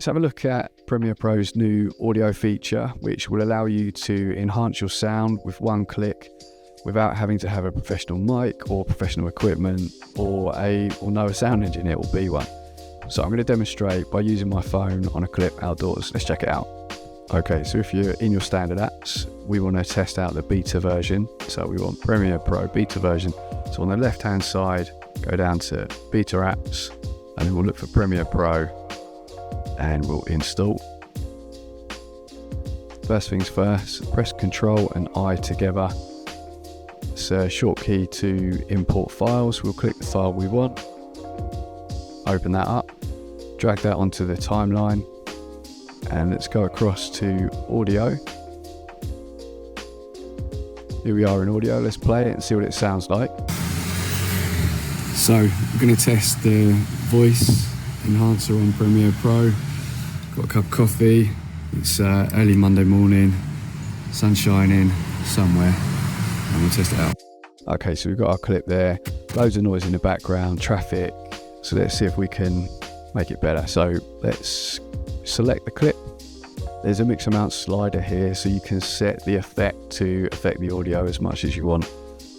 Let's have a look at Premiere Pro's new audio feature, which will allow you to enhance your sound with one click without having to have a professional mic or professional equipment or know a sound engineer or be one. So I'm going to demonstrate by using my phone on a clip outdoors. Let's check it out. Okay, so if you're in your standard apps, we want to test out the beta version. So we want Premiere Pro beta version. So on the left hand side, go down to beta apps, and then we'll look for Premiere Pro and we'll install. First things first, press Control and I together. It's a short key to import files. We'll click the file we want, open that up, drag that onto the timeline, and let's go across to audio. Here we are in audio. Let's play it and see what it sounds like. So we're going to test the voice enhancer on Premiere Pro. Got a cup of coffee. It's early Monday morning, sun shining somewhere, and we'll test it out. Okay, so we've got our clip there, loads of noise in the background, traffic. So let's see if we can make it better. So let's select the clip. There's a mix amount slider here, so you can set the effect to affect the audio as much as you want.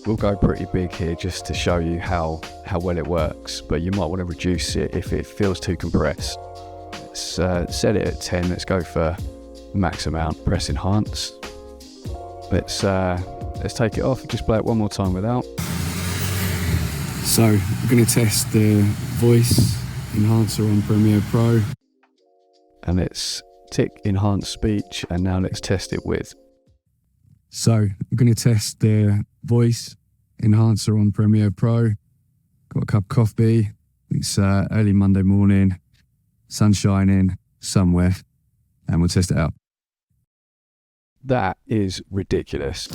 We'll go pretty big here just to show you how well it works, but you might want to reduce it if it feels too compressed. Let's set it at 10. Let's go for max amount. Press enhance. Let's take it off. Just play it one more time without. So we're going to test the voice enhancer on Premiere Pro, and let's tick enhance speech, and now let's test it with. So we're going to test the voice enhancer on Premiere Pro. Got a cup of coffee. It's early Monday morning, sun shining somewhere, and we'll test it out. That is ridiculous.